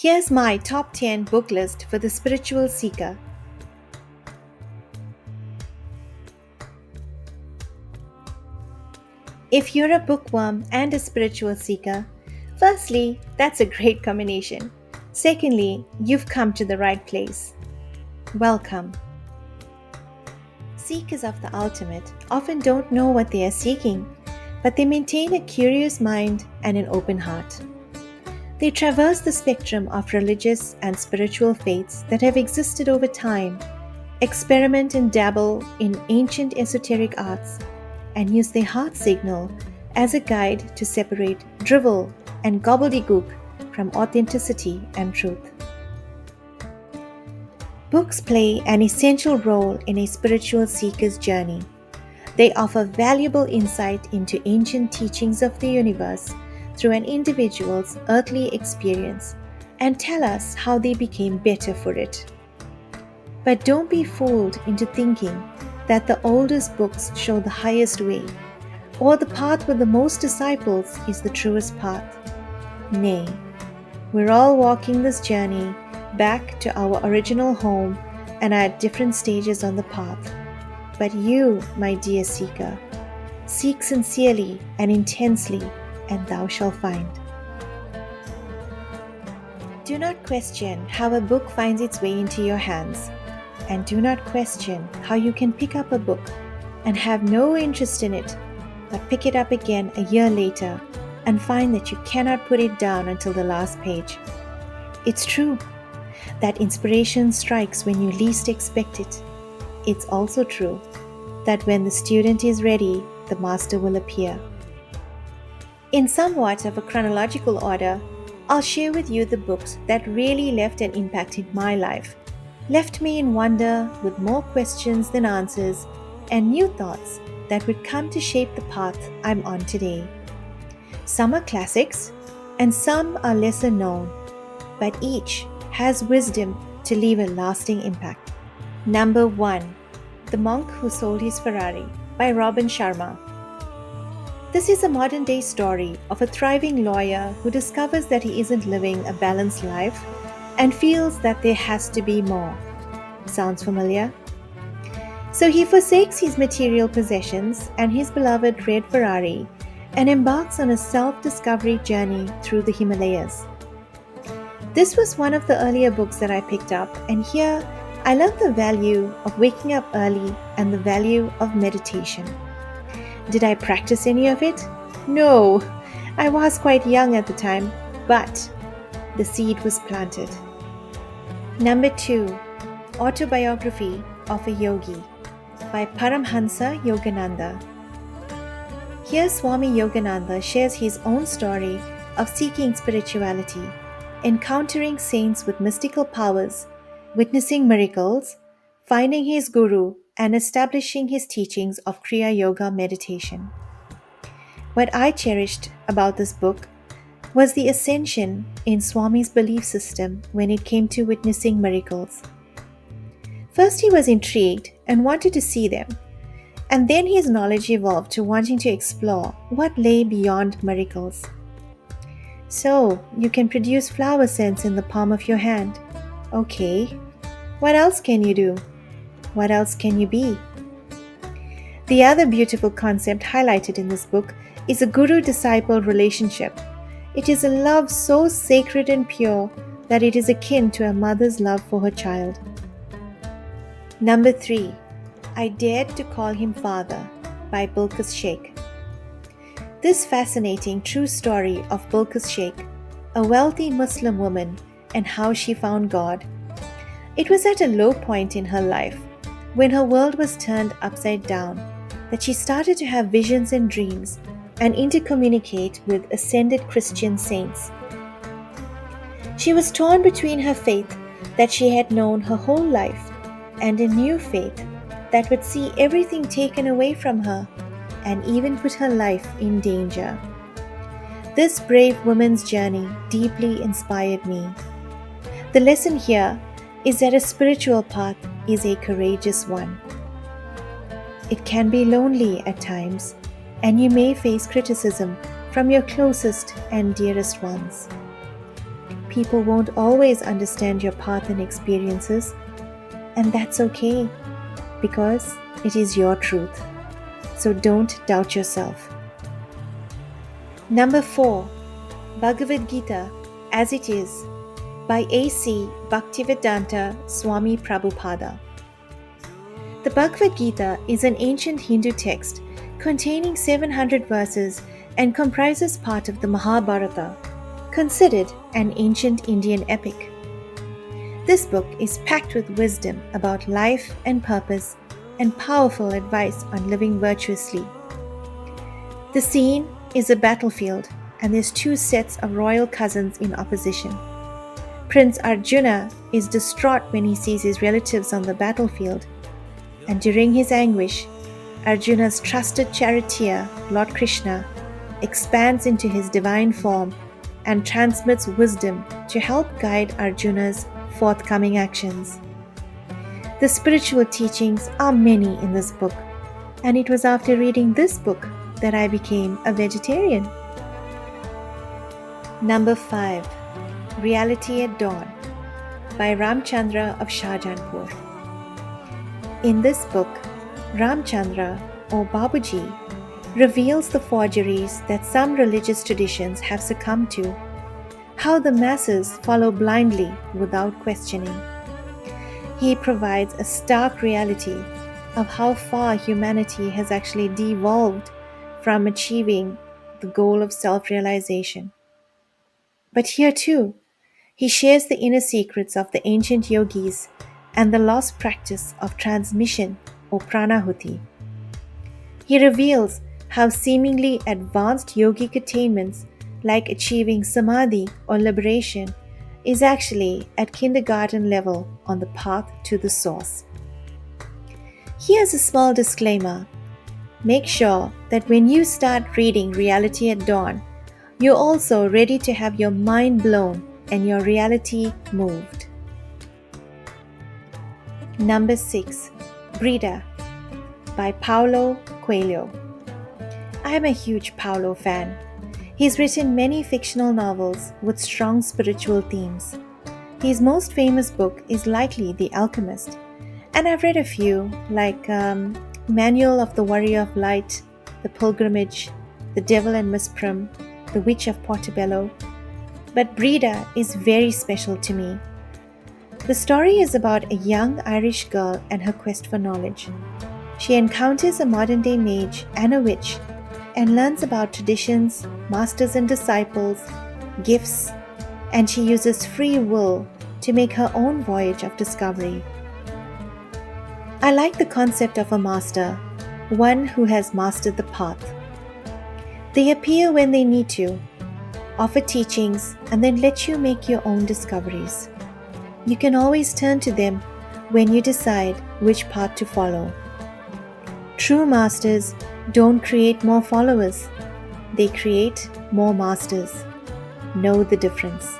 Here's my top 10 book list for the spiritual seeker. If you're a bookworm and a spiritual seeker, firstly, that's a great combination. Secondly, you've come to the right place. Welcome. Seekers of the ultimate often don't know what they are seeking, but they maintain a curious mind and an open heart. They traverse the spectrum of religious and spiritual faiths that have existed over time, experiment and dabble in ancient esoteric arts, and use their heart signal as a guide to separate drivel and gobbledygook from authenticity and truth. Books play an essential role in a spiritual seeker's journey. They offer valuable insight into ancient teachings of the universe through an individual's earthly experience and tell us how they became better for it. But don't be fooled into thinking that the oldest books show the highest way, or the path with the most disciples is the truest path. Nay, we're all walking this journey back to our original home and are at different stages on the path. But you, my dear seeker, seek sincerely and intensely, and thou shalt find. Do not question how a book finds its way into your hands, and do not question how you can pick up a book and have no interest in it, but pick it up again a year later and find that you cannot put it down until the last page. It's true that inspiration strikes when you least expect it. It's also true that when the student is ready, the master will appear. In somewhat of a chronological order, I'll share with you the books that really left an impact in my life, left me in wonder with more questions than answers, and new thoughts that would come to shape the path I'm on today. Some are classics, and some are lesser known, but each has wisdom to leave a lasting impact. Number 1. The Monk Who Sold His Ferrari by Robin Sharma. This is a modern-day story of a thriving lawyer who discovers that he isn't living a balanced life and feels that there has to be more. Sounds familiar? So he forsakes his material possessions and his beloved red Ferrari and embarks on a self-discovery journey through the Himalayas. This was one of the earlier books that I picked up, and here I learned the value of waking up early and the value of meditation. Did I practice any of it? No, I was quite young at the time, but the seed was planted. Number 2. Autobiography of a Yogi by Paramhansa Yogananda. Here Swami Yogananda shares his own story of seeking spirituality, encountering saints with mystical powers, witnessing miracles, finding his guru, and establishing his teachings of Kriya Yoga meditation. What I cherished about this book was the ascension in Swami's belief system when it came to witnessing miracles. First he was intrigued and wanted to see them, and then his knowledge evolved to wanting to explore what lay beyond miracles. So, you can produce flower scents in the palm of your hand. Okay, what else can you do? What else can you be? The other beautiful concept highlighted in this book is a guru-disciple relationship. It is a love so sacred and pure that it is akin to a mother's love for her child. Number 3. I Dared to Call Him Father by Bilqis Sheikh. This fascinating true story of Bilqis Sheikh, a wealthy Muslim woman, and how she found God. It was at a low point in her life, when her world was turned upside down, that she started to have visions and dreams and intercommunicate with ascended Christian saints. She was torn between her faith that she had known her whole life and a new faith that would see everything taken away from her and even put her life in danger. This brave woman's journey deeply inspired me. The lesson here is that a spiritual path is a courageous one. It can be lonely at times, and you may face criticism from your closest and dearest ones. people won't always understand your path and experiences, and that's okay because it is your truth. So don't doubt yourself. Number 4, Bhagavad Gita as It Is by A.C. Bhaktivedanta Swami Prabhupada. The Bhagavad Gita is an ancient Hindu text containing 700 verses and comprises part of the Mahabharata, considered an ancient Indian epic. This book is packed with wisdom about life and purpose and powerful advice on living virtuously. The scene is a battlefield, and there's two sets of royal cousins in opposition. Prince Arjuna is distraught when he sees his relatives on the battlefield, and during his anguish, Arjuna's trusted charioteer, Lord Krishna, expands into his divine form and transmits wisdom to help guide Arjuna's forthcoming actions. The spiritual teachings are many in this book, and it was after reading this book that I became a vegetarian. Number 5, Reality at Dawn by Ramchandra of Shahjahanpur. In this book, Ramchandra, or Babuji, reveals the forgeries that some religious traditions have succumbed to, how the masses follow blindly without questioning. He provides a stark reality of how far humanity has actually devolved from achieving the goal of self-realization. But here too, he shares the inner secrets of the ancient yogis and the lost practice of transmission or pranahuti. He reveals how seemingly advanced yogic attainments like achieving samadhi or liberation is actually at kindergarten level on the path to the source. Here's a small disclaimer. Make sure that when you start reading Reality at Dawn, you're also ready to have your mind blown and your reality moved. Number 6, Breeda by Paulo Coelho. I am a huge Paulo fan. He's written many fictional novels with strong spiritual themes. His most famous book is likely The Alchemist, and I've read a few like Manual of the Warrior of Light, The Pilgrimage, The Devil and Miss Prim, The Witch of Portobello. But Breeda is very special to me. The story is about a young Irish girl and her quest for knowledge. She encounters a modern-day mage and a witch and learns about traditions, masters and disciples, gifts, and she uses free will to make her own voyage of discovery. I like the concept of a master, one who has mastered the path. They appear when they need to, offer teachings, and then let you make your own discoveries. You can always turn to them when you decide which path to follow. True masters don't create more followers. They create more masters. Know the difference.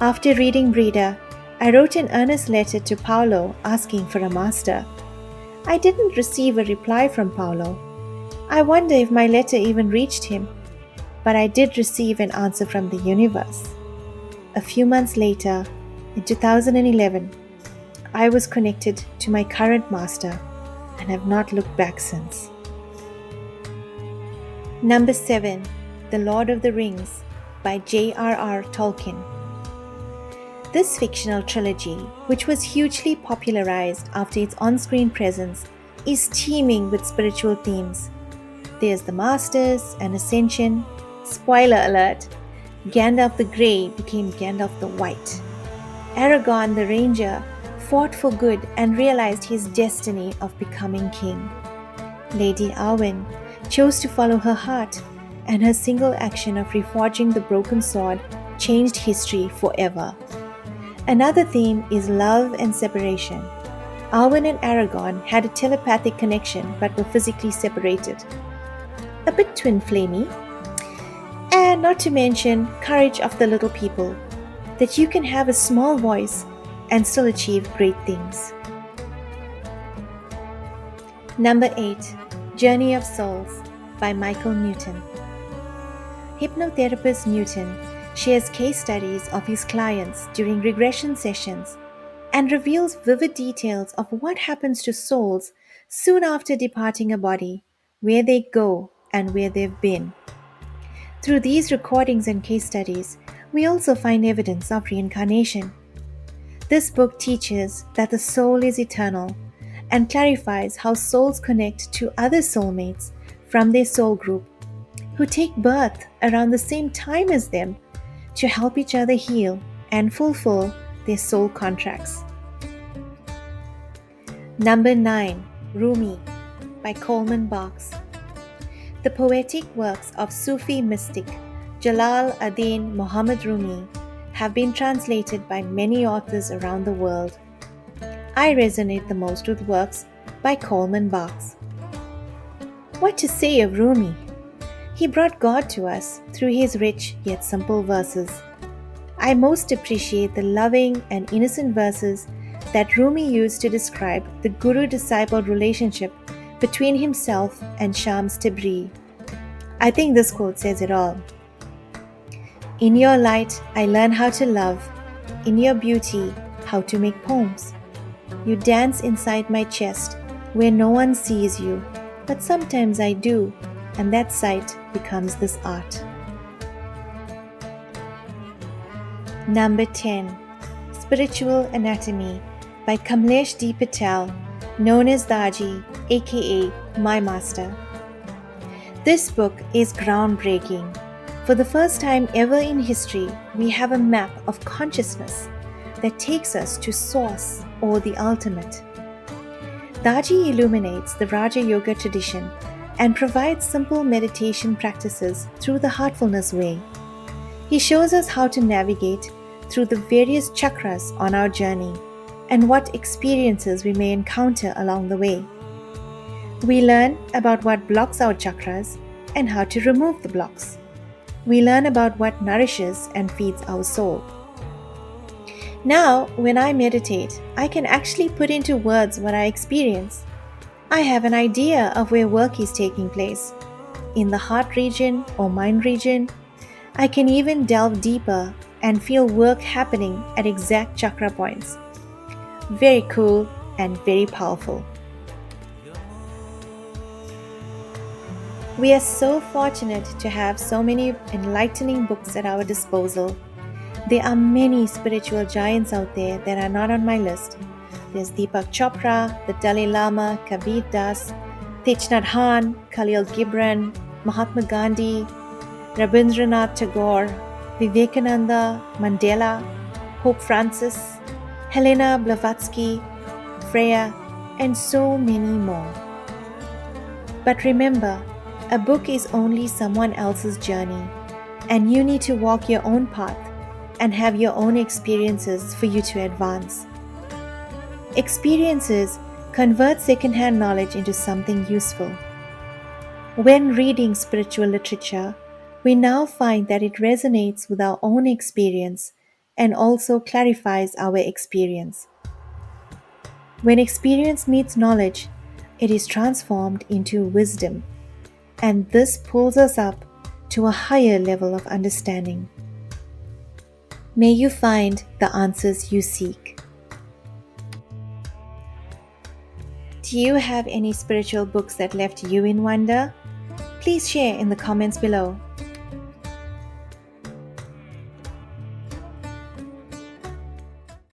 After reading Breeda, I wrote an earnest letter to Paulo asking for a master. I didn't receive a reply from Paulo. I wonder if my letter even reached him, but I did receive an answer from the universe. A few months later, in 2011, I was connected to my current master and have not looked back since. Number 7, The Lord of the Rings by J.R.R. Tolkien. This fictional trilogy, which was hugely popularized after its on-screen presence, is teeming with spiritual themes. There's the Masters and Ascension. Spoiler alert, Gandalf the Grey became Gandalf the White. Aragorn the Ranger fought for good and realized his destiny of becoming king. Lady Arwen chose to follow her heart, and her single action of reforging the broken sword changed history forever. Another theme is love and separation. Arwen and Aragorn had a telepathic connection but were physically separated. A bit twin flamey. And not to mention courage of the little people, that you can have a small voice and still achieve great things. Number 8, Journey of Souls by Michael Newton. Hypnotherapist Newton shares case studies of his clients during regression sessions, and reveals vivid details of what happens to souls soon after departing a body, where they go, and where they've been. Through these recordings and case studies, we also find evidence of reincarnation. This book teaches that the soul is eternal and clarifies how souls connect to other soulmates from their soul group who take birth around the same time as them to help each other heal and fulfill their soul contracts. Number 9. Roomi by Coleman Barks. The poetic works of Sufi mystic Jalal ad-Din Muhammad Rumi have been translated by many authors around the world. I resonate the most with works by Coleman Barks. What to say of Rumi? He brought God to us through his rich yet simple verses. I most appreciate the loving and innocent verses that Rumi used to describe the guru-disciple relationship between himself and Shams Tabri. I think this quote says it all. In your light, I learn how to love. In your beauty, how to make poems. You dance inside my chest, where no one sees you, but sometimes I do, and that sight becomes this art. Number 10. Spiritual Anatomy by Kamlesh D. Patel, known as Daji, aka My Master. This book is groundbreaking. For the first time ever in history, we have a map of consciousness that takes us to Source or the Ultimate. Daji illuminates the Raja Yoga tradition and provides simple meditation practices through the Heartfulness way. He shows us how to navigate through the various chakras on our journey and what experiences we may encounter along the way. We learn about what blocks our chakras and how to remove the blocks. We learn about what nourishes and feeds our soul. Now, when I meditate, I can actually put into words what I experience. I have an idea of where work is taking place, in the heart region or mind region. I can even delve deeper and feel work happening at exact chakra points. Very cool and very powerful. We are so fortunate to have so many enlightening books at our disposal. There are many spiritual giants out there that are not on my list. There's Deepak Chopra, the Dalai Lama, Kabir Das, Thich Nhat Hanh, Khalil Gibran, Mahatma Gandhi, Rabindranath Tagore, Vivekananda, Mandela, Pope Francis, Helena Blavatsky, Freya, and so many more. But remember, a book is only someone else's journey, and you need to walk your own path and have your own experiences for you to advance. Experiences convert secondhand knowledge into something useful. When reading spiritual literature, we now find that it resonates with our own experience and also clarifies our experience. When experience meets knowledge, it is transformed into wisdom, and this pulls us up to a higher level of understanding. May you find the answers you seek. Do you have any spiritual books that left you in wonder? Please share in the comments below.